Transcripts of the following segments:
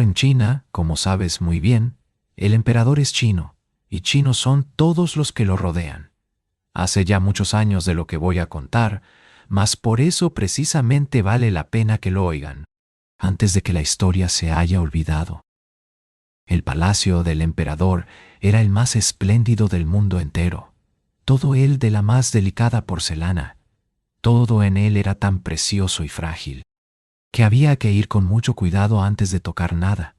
En China, como sabes muy bien, el emperador es chino, y chinos son todos los que lo rodean. Hace ya muchos años de lo que voy a contar, mas por eso precisamente vale la pena que lo oigan, antes de que la historia se haya olvidado. El palacio del emperador era el más espléndido del mundo entero, todo él de la más delicada porcelana. Todo en él era tan precioso y frágil, que había que ir con mucho cuidado antes de tocar nada.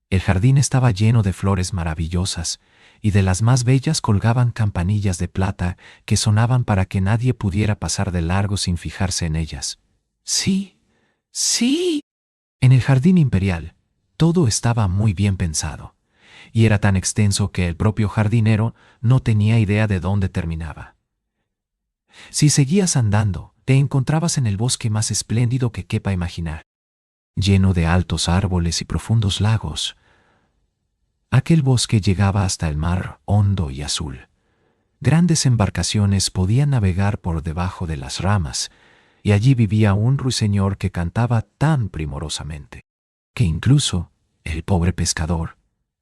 El jardín estaba lleno de flores maravillosas, y de las más bellas colgaban campanillas de plata que sonaban para que nadie pudiera pasar de largo sin fijarse en ellas. Sí, sí. En el jardín imperial, todo estaba muy bien pensado, y era tan extenso que el propio jardinero no tenía idea de dónde terminaba. Si seguías andando, te encontrabas en el bosque más espléndido que quepa imaginar, lleno de altos árboles y profundos lagos. Aquel bosque llegaba hasta el mar hondo y azul. Grandes embarcaciones podían navegar por debajo de las ramas, y allí vivía un ruiseñor que cantaba tan primorosamente, que incluso el pobre pescador,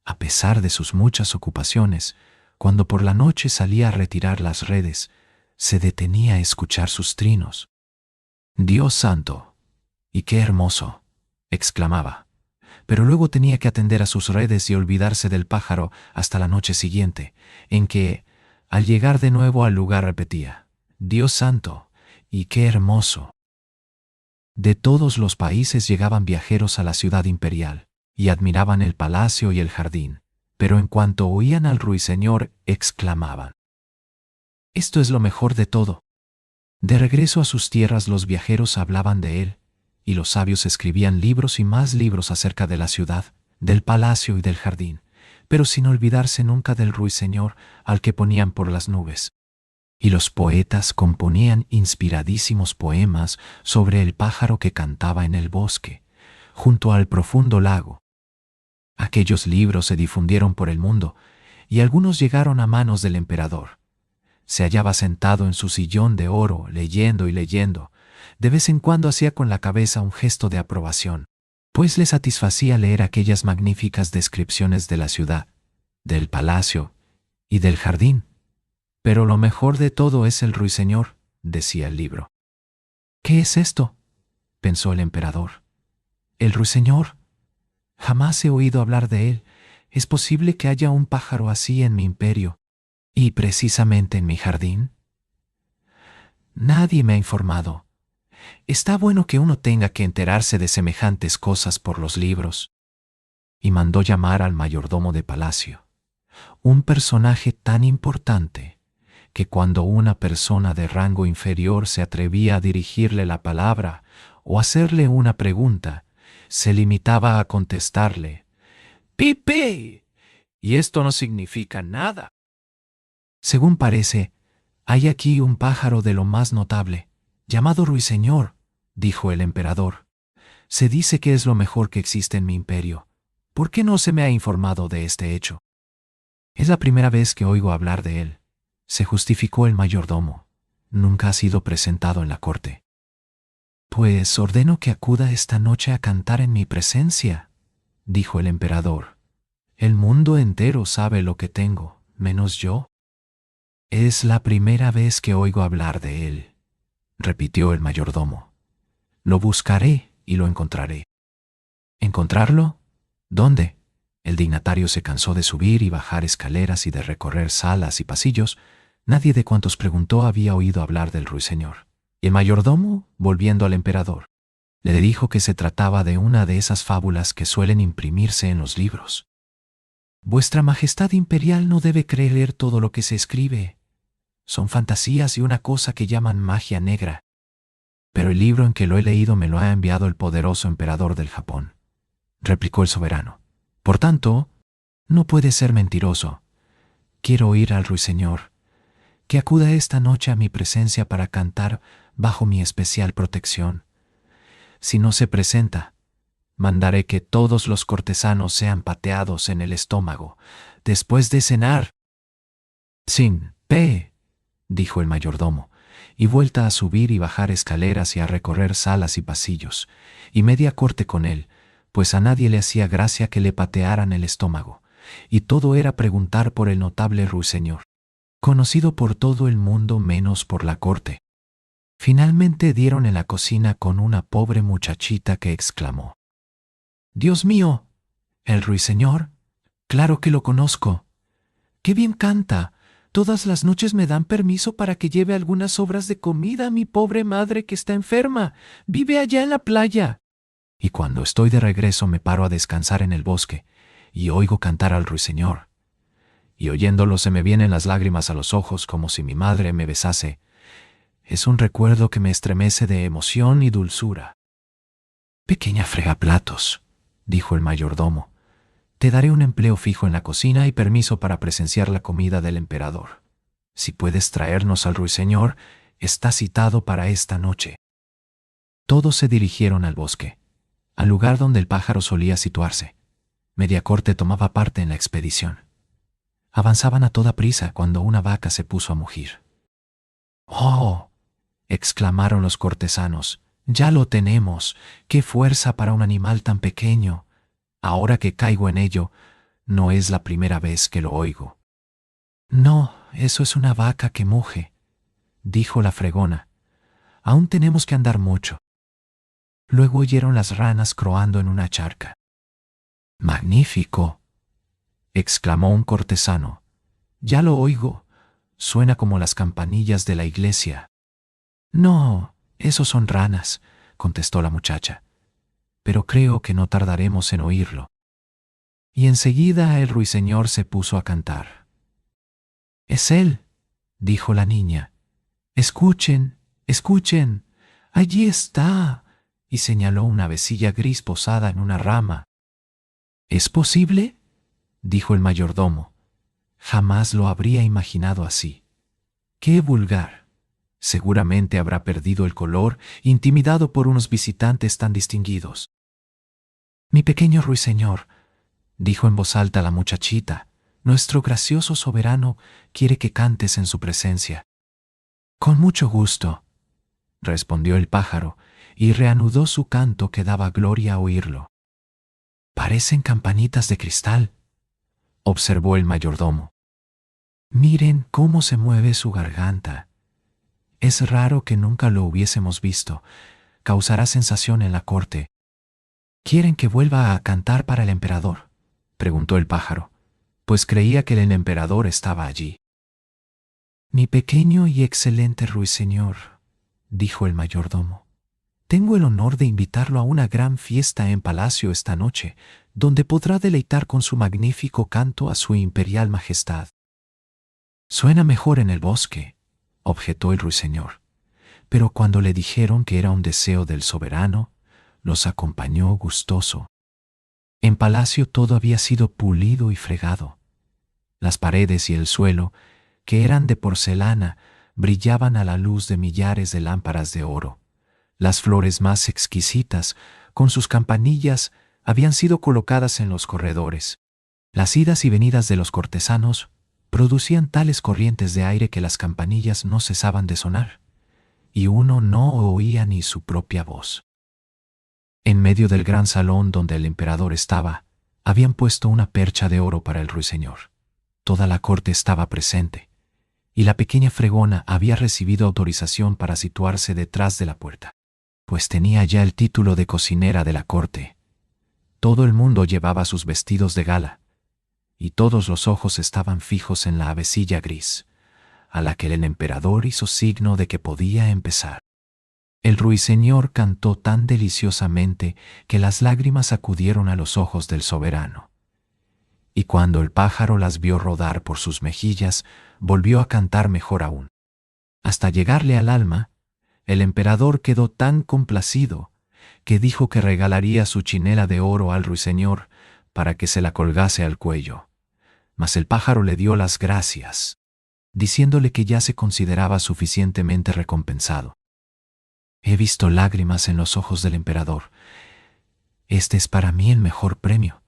a pesar de sus muchas ocupaciones, cuando por la noche salía a retirar las redes, se detenía a escuchar sus trinos. «Dios santo, y qué hermoso», exclamaba, pero luego tenía que atender a sus redes y olvidarse del pájaro hasta la noche siguiente, en que, al llegar de nuevo al lugar, repetía: «Dios santo, y qué hermoso». De todos los países llegaban viajeros a la ciudad imperial, y admiraban el palacio y el jardín, pero en cuanto oían al ruiseñor, exclamaban: «Esto es lo mejor de todo». De regreso a sus tierras, los viajeros hablaban de él, y los sabios escribían libros y más libros acerca de la ciudad, del palacio y del jardín, pero sin olvidarse nunca del ruiseñor al que ponían por las nubes. Y los poetas componían inspiradísimos poemas sobre el pájaro que cantaba en el bosque, junto al profundo lago. Aquellos libros se difundieron por el mundo, y algunos llegaron a manos del emperador. Se hallaba sentado en su sillón de oro, leyendo y leyendo. De vez en cuando hacía con la cabeza un gesto de aprobación, pues le satisfacía leer aquellas magníficas descripciones de la ciudad, del palacio y del jardín. «Pero lo mejor de todo es el ruiseñor», decía el libro. «¿Qué es esto?», pensó el emperador. «El ruiseñor. Jamás he oído hablar de él. ¿Es posible que haya un pájaro así en mi imperio, y precisamente en mi jardín? Nadie me ha informado. Está bueno que uno tenga que enterarse de semejantes cosas por los libros». Y mandó llamar al mayordomo de palacio, un personaje tan importante que cuando una persona de rango inferior se atrevía a dirigirle la palabra o hacerle una pregunta, se limitaba a contestarle: «Pipe, y esto no significa nada». «Según parece, hay aquí un pájaro de lo más notable, llamado ruiseñor», dijo el emperador. «Se dice que es lo mejor que existe en mi imperio. ¿Por qué no se me ha informado de este hecho?» «Es la primera vez que oigo hablar de él», se justificó el mayordomo. «Nunca ha sido presentado en la corte». «Pues ordeno que acuda esta noche a cantar en mi presencia», dijo el emperador. «El mundo entero sabe lo que tengo, menos yo». «Es la primera vez que oigo hablar de él», repitió el mayordomo. «Lo buscaré y lo encontraré». «¿Encontrarlo? ¿Dónde?». El dignatario se cansó de subir y bajar escaleras y de recorrer salas y pasillos. Nadie de cuantos preguntó había oído hablar del ruiseñor. Y el mayordomo, volviendo al emperador, le dijo que se trataba de una de esas fábulas que suelen imprimirse en los libros. «Vuestra Majestad Imperial no debe creer todo lo que se escribe. Son fantasías y una cosa que llaman magia negra. Pero el libro en que lo he leído me lo ha enviado el poderoso emperador del Japón», replicó el soberano. «Por tanto, no puede ser mentiroso. Quiero oír al ruiseñor. Que acuda esta noche a mi presencia para cantar bajo mi especial protección. Si no se presenta, mandaré que todos los cortesanos sean pateados en el estómago después de cenar». «Sin pe», dijo el mayordomo, y vuelta a subir y bajar escaleras y a recorrer salas y pasillos, y media corte con él, pues a nadie le hacía gracia que le patearan el estómago, y todo era preguntar por el notable ruiseñor, conocido por todo el mundo menos por la corte. Finalmente dieron en la cocina con una pobre muchachita que exclamó: «¡Dios mío! ¿El ruiseñor? Claro que lo conozco. ¡Qué bien canta! Todas las noches me dan permiso para que lleve algunas sobras de comida a mi pobre madre que está enferma. Vive allá en la playa. Y cuando estoy de regreso me paro a descansar en el bosque y oigo cantar al ruiseñor. Y oyéndolo se me vienen las lágrimas a los ojos como si mi madre me besase. Es un recuerdo que me estremece de emoción y dulzura». «Pequeña fregaplatos», dijo el mayordomo, «te daré un empleo fijo en la cocina y permiso para presenciar la comida del emperador. Si puedes traernos al ruiseñor, está citado para esta noche». Todos se dirigieron al bosque, al lugar donde el pájaro solía situarse. Media corte tomaba parte en la expedición. Avanzaban a toda prisa cuando una vaca se puso a mugir. «¡Oh!», exclamaron los cortesanos, «ya lo tenemos. ¡Qué fuerza para un animal tan pequeño! Ahora que caigo en ello, no es la primera vez que lo oigo». «No, eso es una vaca que muge», dijo la fregona. «Aún tenemos que andar mucho». Luego oyeron las ranas croando en una charca. «¡Magnífico!», exclamó un cortesano. «Ya lo oigo. Suena como las campanillas de la iglesia». «No, esos son ranas», contestó la muchacha. «Pero creo que no tardaremos en oírlo». Y enseguida el ruiseñor se puso a cantar. «Es él», dijo la niña. «Escuchen, escuchen, allí está», y señaló una avecilla gris posada en una rama. «¿Es posible?», dijo el mayordomo. «Jamás lo habría imaginado así. ¡Qué vulgar! Seguramente habrá perdido el color, intimidado por unos visitantes tan distinguidos». «Mi pequeño ruiseñor», dijo en voz alta la muchachita, «nuestro gracioso soberano quiere que cantes en su presencia». «Con mucho gusto», respondió el pájaro, y reanudó su canto que daba gloria a oírlo. «Parecen campanitas de cristal», observó el mayordomo. «Miren cómo se mueve su garganta. Es raro que nunca lo hubiésemos visto. Causará sensación en la corte». «¿Quieren que vuelva a cantar para el emperador?», preguntó el pájaro, pues creía que el emperador estaba allí. «Mi pequeño y excelente ruiseñor», dijo el mayordomo, «tengo el honor de invitarlo a una gran fiesta en palacio esta noche, donde podrá deleitar con su magnífico canto a su imperial majestad». «Suena mejor en el bosque», objetó el ruiseñor, pero cuando le dijeron que era un deseo del soberano, los acompañó gustoso. En palacio todo había sido pulido y fregado. Las paredes y el suelo, que eran de porcelana, brillaban a la luz de millares de lámparas de oro. Las flores más exquisitas, con sus campanillas, habían sido colocadas en los corredores. Las idas y venidas de los cortesanos producían tales corrientes de aire que las campanillas no cesaban de sonar, y uno no oía ni su propia voz. En medio del gran salón donde el emperador estaba, habían puesto una percha de oro para el ruiseñor. Toda la corte estaba presente, y la pequeña fregona había recibido autorización para situarse detrás de la puerta, pues tenía ya el título de cocinera de la corte. Todo el mundo llevaba sus vestidos de gala, y todos los ojos estaban fijos en la avecilla gris, a la que el emperador hizo signo de que podía empezar. El ruiseñor cantó tan deliciosamente que las lágrimas acudieron a los ojos del soberano. Y cuando el pájaro las vio rodar por sus mejillas, volvió a cantar mejor aún. Hasta llegarle al alma, el emperador quedó tan complacido que dijo que regalaría su chinela de oro al ruiseñor para que se la colgase al cuello. Mas el pájaro le dio las gracias, diciéndole que ya se consideraba suficientemente recompensado. «He visto lágrimas en los ojos del emperador. Este es para mí el mejor premio.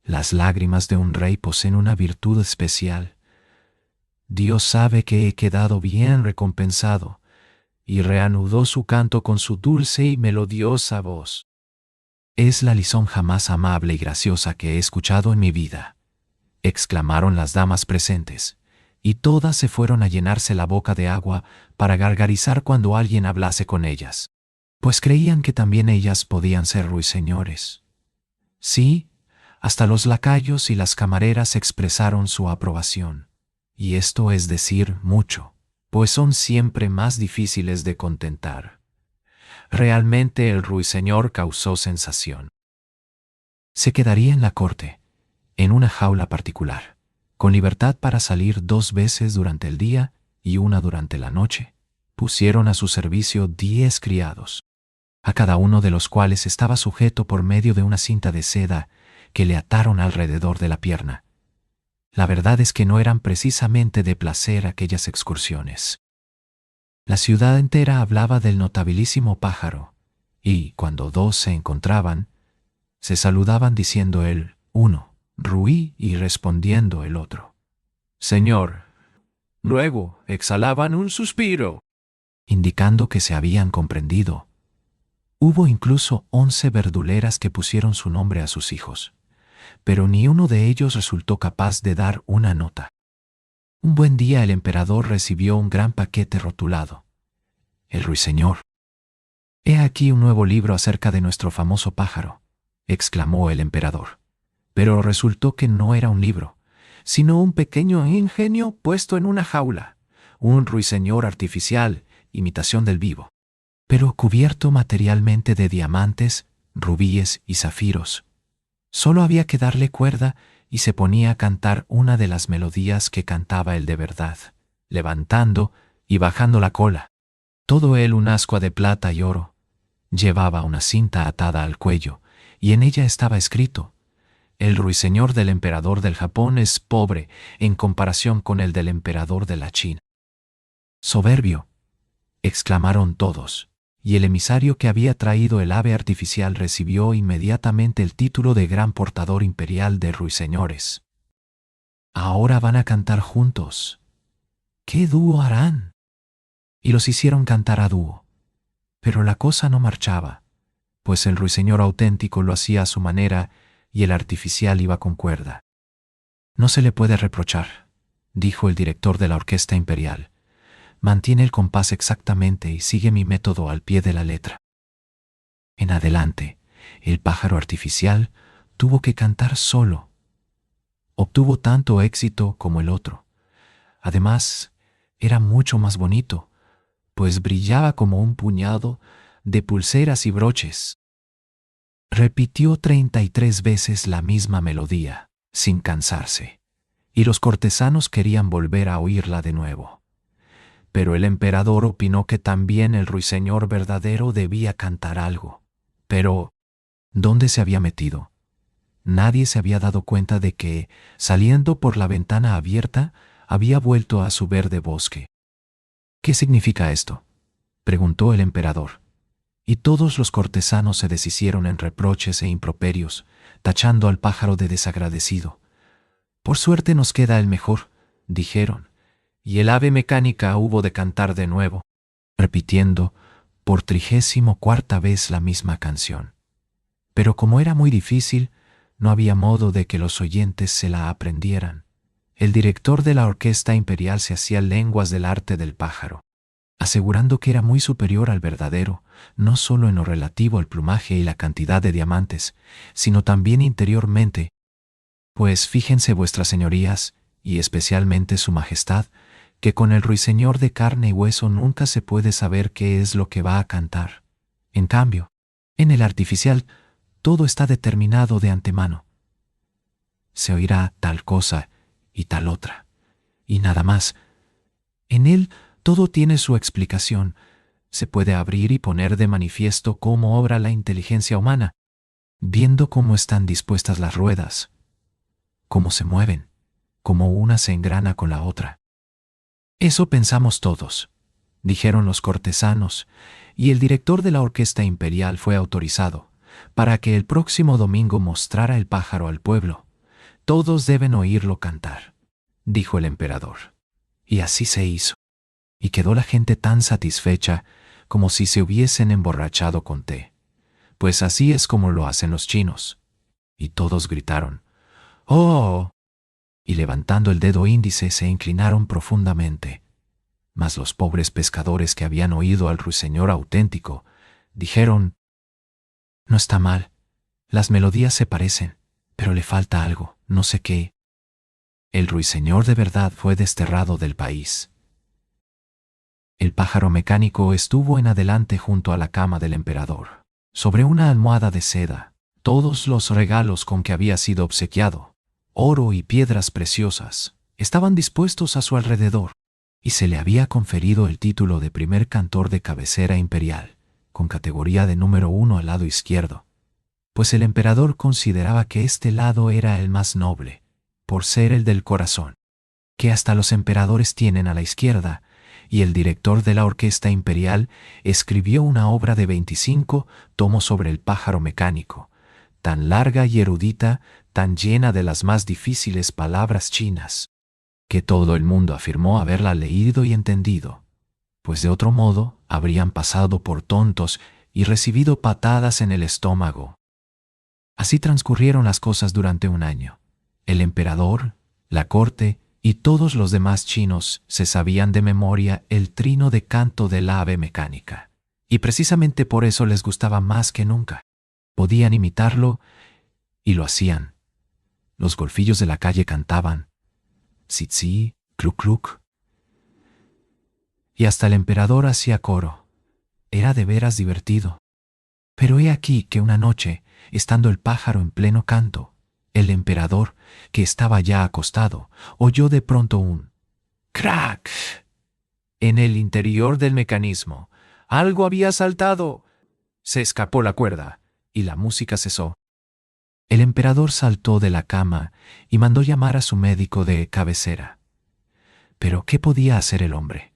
Las lágrimas de un rey poseen una virtud especial. Dios sabe que he quedado bien recompensado», y reanudó su canto con su dulce y melodiosa voz. «Es la lisonja más amable y graciosa que he escuchado en mi vida», exclamaron las damas presentes, y todas se fueron a llenarse la boca de agua para gargarizar cuando alguien hablase con ellas, pues creían que también ellas podían ser ruiseñores. Sí, hasta los lacayos y las camareras expresaron su aprobación, y esto es decir mucho, pues son siempre más difíciles de contentar. Realmente el ruiseñor causó sensación. Se quedaría en la corte, en una jaula particular, con libertad para salir 2 veces durante el día y una durante la noche. Pusieron a su servicio 10 criados, a cada uno de los cuales estaba sujeto por medio de una cinta de seda que le ataron alrededor de la pierna. La verdad es que no eran precisamente de placer aquellas excursiones. La ciudad entera hablaba del notabilísimo pájaro, y cuando 2 se encontraban, se saludaban diciendo el uno, Ruí, y respondiendo el otro, Señor. Luego exhalaban un suspiro, indicando que se habían comprendido. Hubo incluso 11 verduleras que pusieron su nombre a sus hijos, pero ni uno de ellos resultó capaz de dar una nota. Un buen día el emperador recibió un gran paquete rotulado. El ruiseñor. «He aquí un nuevo libro acerca de nuestro famoso pájaro», exclamó el emperador. Pero resultó que no era un libro, sino un pequeño ingenio puesto en una jaula, un ruiseñor artificial, imitación del vivo, pero cubierto materialmente de diamantes, rubíes y zafiros. Solo había que darle cuerda y se ponía a cantar una de las melodías que cantaba el de verdad, levantando y bajando la cola. Todo él un ascua de plata y oro. Llevaba una cinta atada al cuello, y en ella estaba escrito: «El ruiseñor del emperador del Japón es pobre en comparación con el del emperador de la China». «Soberbio», exclamaron todos, y el emisario que había traído el ave artificial recibió inmediatamente el título de gran portador imperial de ruiseñores. «Ahora van a cantar juntos. ¿Qué dúo harán?». Y los hicieron cantar a dúo. Pero la cosa no marchaba, pues el ruiseñor auténtico lo hacía a su manera y el artificial iba con cuerda. «No se le puede reprochar», dijo el director de la orquesta imperial. «Mantiene el compás exactamente y sigue mi método al pie de la letra». En adelante, el pájaro artificial tuvo que cantar solo. Obtuvo tanto éxito como el otro. Además, era mucho más bonito, pues brillaba como un puñado de pulseras y broches. Repitió 33 veces la misma melodía, sin cansarse, y los cortesanos querían volver a oírla de nuevo. Pero el emperador opinó que también el ruiseñor verdadero debía cantar algo. Pero, ¿dónde se había metido? Nadie se había dado cuenta de que, saliendo por la ventana abierta, había vuelto a su verde bosque. «¿Qué significa esto?», preguntó el emperador. Y todos los cortesanos se deshicieron en reproches e improperios, tachando al pájaro de desagradecido. «Por suerte nos queda el mejor», dijeron, y el ave mecánica hubo de cantar de nuevo, repitiendo por 34ª vez la misma canción. Pero como era muy difícil, no había modo de que los oyentes se la aprendieran. El director de la orquesta imperial se hacía lenguas del arte del pájaro, asegurando que era muy superior al verdadero, no solo en lo relativo al plumaje y la cantidad de diamantes, sino también interiormente. «Pues fíjense vuestras señorías, y especialmente su majestad, que con el ruiseñor de carne y hueso nunca se puede saber qué es lo que va a cantar. En cambio, en el artificial, todo está determinado de antemano. Se oirá tal cosa y tal otra, y nada más. En él todo tiene su explicación. Se puede abrir y poner de manifiesto cómo obra la inteligencia humana, viendo cómo están dispuestas las ruedas, cómo se mueven, cómo una se engrana con la otra». «Eso pensamos todos», dijeron los cortesanos, y el director de la orquesta imperial fue autorizado para que el próximo domingo mostrara el pájaro al pueblo. «Todos deben oírlo cantar», dijo el emperador. Y así se hizo, y quedó la gente tan satisfecha como si se hubiesen emborrachado con té, pues así es como lo hacen los chinos. Y todos gritaron, ¡Oh! Y levantando el dedo índice se inclinaron profundamente. Mas los pobres pescadores que habían oído al ruiseñor auténtico dijeron, no está mal, las melodías se parecen, pero le falta algo, no sé qué. El ruiseñor de verdad fue desterrado del país. El pájaro mecánico estuvo en adelante junto a la cama del emperador. Sobre una almohada de seda, todos los regalos con que había sido obsequiado, oro y piedras preciosas, estaban dispuestos a su alrededor, y se le había conferido el título de primer cantor de cabecera imperial, con categoría de número 1 al lado izquierdo, pues el emperador consideraba que este lado era el más noble, por ser el del corazón, que hasta los emperadores tienen a la izquierda, y el director de la orquesta imperial escribió una obra de 25 tomos sobre el pájaro mecánico, tan larga y erudita, tan llena de las más difíciles palabras chinas, que todo el mundo afirmó haberla leído y entendido, pues de otro modo habrían pasado por tontos y recibido patadas en el estómago. Así transcurrieron las cosas durante un año. El emperador, la corte y todos los demás chinos se sabían de memoria el trino de canto del ave mecánica, y precisamente por eso les gustaba más que nunca. Podían imitarlo y lo hacían. Los golfillos de la calle cantaban tzi-tzi, cluc-cluc, y hasta el emperador hacía coro. Era de veras divertido. Pero he aquí que una noche, estando el pájaro en pleno canto, el emperador, que estaba ya acostado, oyó de pronto un crack en el interior del mecanismo. Algo había saltado. Se escapó la cuerda y la música cesó. El emperador saltó de la cama y mandó llamar a su médico de cabecera. Pero ¿qué podía hacer el hombre?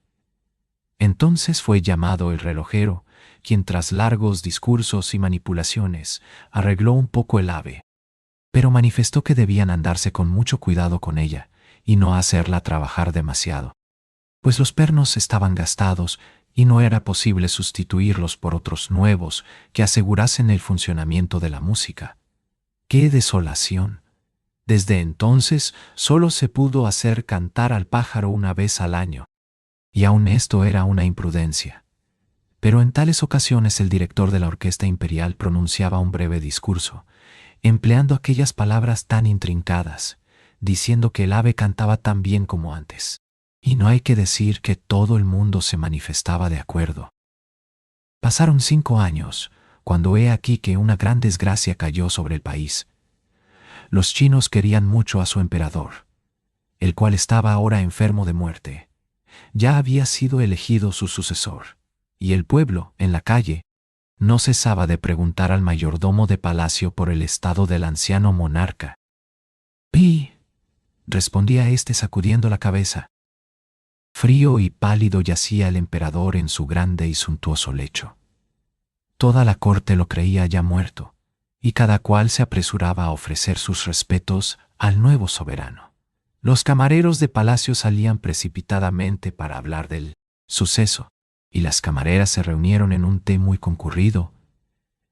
Entonces fue llamado el relojero, quien tras largos discursos y manipulaciones arregló un poco el ave, pero manifestó que debían andarse con mucho cuidado con ella y no hacerla trabajar demasiado, pues los pernos estaban gastados y no era posible sustituirlos por otros nuevos que asegurasen el funcionamiento de la música. ¡Qué desolación! Desde entonces solo se pudo hacer cantar al pájaro una vez al año, y aun esto era una imprudencia. Pero en tales ocasiones el director de la orquesta imperial pronunciaba un breve discurso, empleando aquellas palabras tan intrincadas, diciendo que el ave cantaba tan bien como antes. Y no hay que decir que todo el mundo se manifestaba de acuerdo. Pasaron 5 años, cuando he aquí que una gran desgracia cayó sobre el país. Los chinos querían mucho a su emperador, el cual estaba ahora enfermo de muerte. Ya había sido elegido su sucesor, y el pueblo, en la calle, no cesaba de preguntar al mayordomo de palacio por el estado del anciano monarca. «Pi», respondía éste sacudiendo la cabeza. Frío y pálido yacía el emperador en su grande y suntuoso lecho. Toda la corte lo creía ya muerto, y cada cual se apresuraba a ofrecer sus respetos al nuevo soberano. Los camareros de palacio salían precipitadamente para hablar del suceso, y las camareras se reunieron en un té muy concurrido.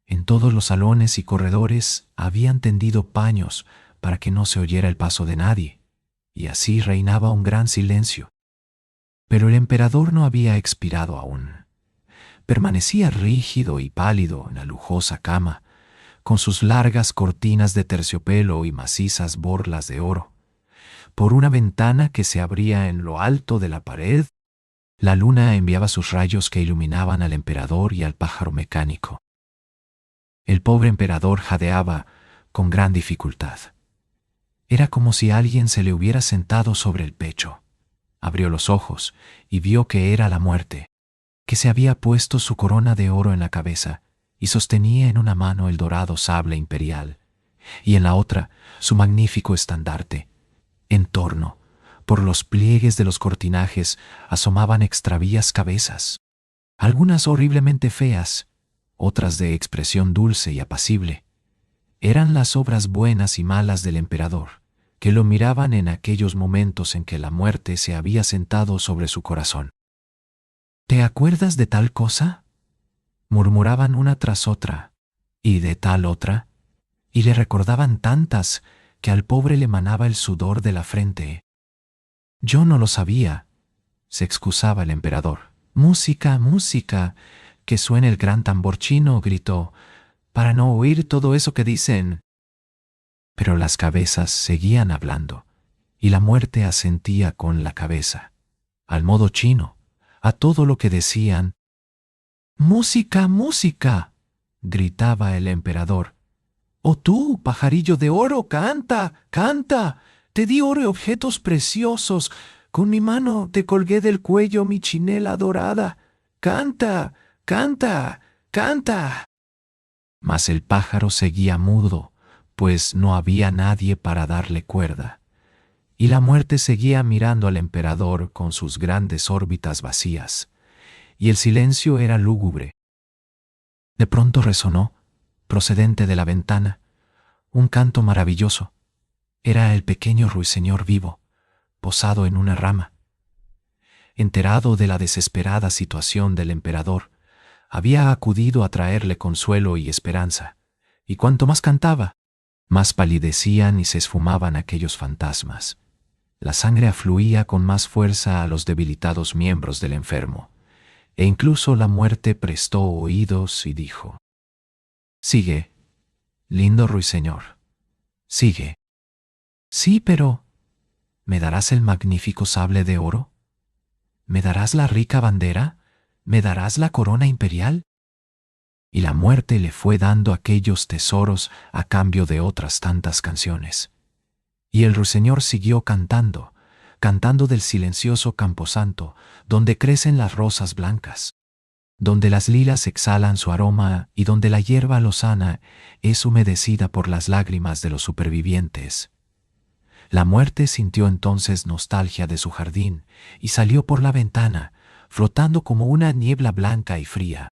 En todos los salones y corredores habían tendido paños para que no se oyera el paso de nadie, y así reinaba un gran silencio. Pero el emperador no había expirado aún. Permanecía rígido y pálido en la lujosa cama, con sus largas cortinas de terciopelo y macizas borlas de oro. Por una ventana que se abría en lo alto de la pared, la luna enviaba sus rayos que iluminaban al emperador y al pájaro mecánico. El pobre emperador jadeaba con gran dificultad. Era como si alguien se le hubiera sentado sobre el pecho. Abrió los ojos y vio que era la muerte, que se había puesto su corona de oro en la cabeza y sostenía en una mano el dorado sable imperial, y en la otra su magnífico estandarte. En torno, por los pliegues de los cortinajes, asomaban extravías cabezas, algunas horriblemente feas, otras de expresión dulce y apacible. Eran las obras buenas y malas del emperador, que lo miraban en aquellos momentos en que la muerte se había sentado sobre su corazón. «¿Te acuerdas de tal cosa?», murmuraban una tras otra, y de tal otra, y le recordaban tantas que al pobre le manaba el sudor de la frente. Yo no lo sabía, se excusaba el emperador. Música, música, que suene el gran tambor chino, gritó, para no oír todo eso que dicen. Pero las cabezas seguían hablando, y la muerte asentía con la cabeza, al modo chino, a todo lo que decían. ¡Música, música!, gritaba el emperador. ¡Oh tú, pajarillo de oro, canta, canta! Te di oro y objetos preciosos. Con mi mano te colgué del cuello mi chinela dorada. ¡Canta, canta, canta! Mas el pájaro seguía mudo, pues no había nadie para darle cuerda. Y la muerte seguía mirando al emperador con sus grandes órbitas vacías, y el silencio era lúgubre. De pronto resonó, procedente de la ventana, un canto maravilloso. Era el pequeño ruiseñor vivo, posado en una rama. Enterado de la desesperada situación del emperador, había acudido a traerle consuelo y esperanza, y cuanto más cantaba, más palidecían y se esfumaban aquellos fantasmas. La sangre afluía con más fuerza a los debilitados miembros del enfermo, e incluso la muerte prestó oídos y dijo: «Sigue, lindo ruiseñor, sigue». «Sí, pero ¿me darás el magnífico sable de oro? ¿Me darás la rica bandera? ¿Me darás la corona imperial?». Y la muerte le fue dando aquellos tesoros a cambio de otras tantas canciones. Y el ruiseñor siguió cantando, cantando del silencioso camposanto, donde crecen las rosas blancas, donde las lilas exhalan su aroma y donde la hierba lozana es humedecida por las lágrimas de los supervivientes. La muerte sintió entonces nostalgia de su jardín y salió por la ventana, flotando como una niebla blanca y fría.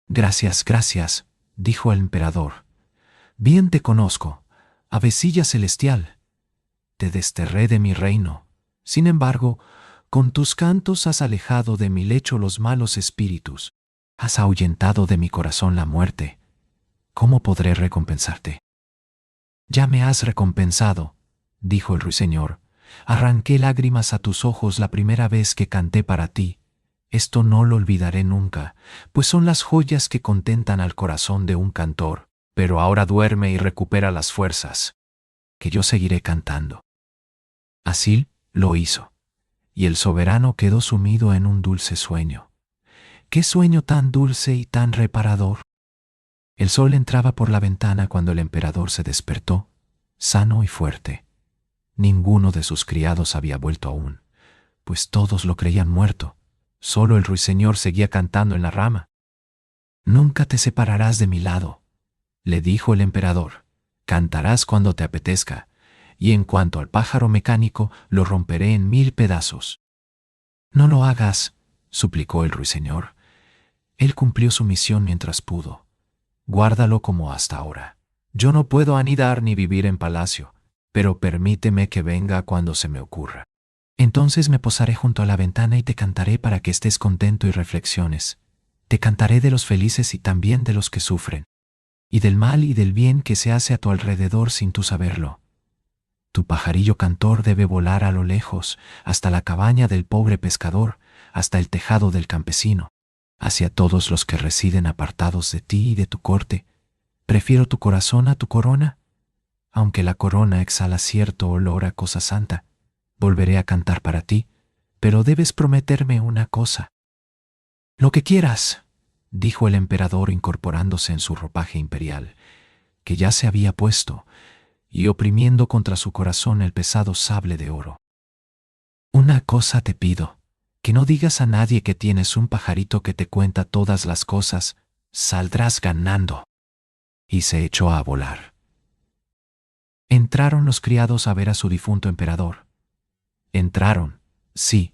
«Gracias, gracias», dijo el emperador. «Bien te conozco, avecilla celestial. Te desterré de mi reino. Sin embargo, con tus cantos has alejado de mi lecho los malos espíritus. Has ahuyentado de mi corazón la muerte. ¿Cómo podré recompensarte?». «Ya me has recompensado», dijo el ruiseñor. «Arranqué lágrimas a tus ojos la primera vez que canté para ti. Esto no lo olvidaré nunca, pues son las joyas que contentan al corazón de un cantor. Pero ahora duerme y recupera las fuerzas, que yo seguiré cantando». Así lo hizo, y el soberano quedó sumido en un dulce sueño. ¡Qué sueño tan dulce y tan reparador! El sol entraba por la ventana cuando el emperador se despertó, sano y fuerte. Ninguno de sus criados había vuelto aún, pues todos lo creían muerto. Solo el ruiseñor seguía cantando en la rama. «Nunca te separarás de mi lado», le dijo el emperador. «Cantarás cuando te apetezca, y en cuanto al pájaro mecánico, lo romperé en 1000 pedazos». «No lo hagas», suplicó el ruiseñor. Él cumplió su misión mientras pudo. «Guárdalo como hasta ahora. Yo no puedo anidar ni vivir en palacio, pero permíteme que venga cuando se me ocurra. Entonces me posaré junto a la ventana y te cantaré para que estés contento y reflexiones. Te cantaré de los felices y también de los que sufren, y del mal y del bien que se hace a tu alrededor sin tú saberlo. Tu pajarillo cantor debe volar a lo lejos, hasta la cabaña del pobre pescador, hasta el tejado del campesino, hacia todos los que residen apartados de ti y de tu corte. Prefiero tu corazón a tu corona. Aunque la corona exhala cierto olor a cosa santa, volveré a cantar para ti, pero debes prometerme una cosa». «Lo que quieras», dijo el emperador incorporándose en su ropaje imperial, que ya se había puesto, y oprimiendo contra su corazón el pesado sable de oro. «Una cosa te pido, que no digas a nadie que tienes un pajarito que te cuenta todas las cosas. Saldrás ganando». Y se echó a volar. Entraron los criados a ver a su difunto emperador. Entraron, sí,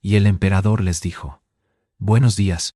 y el emperador les dijo: «Buenos días,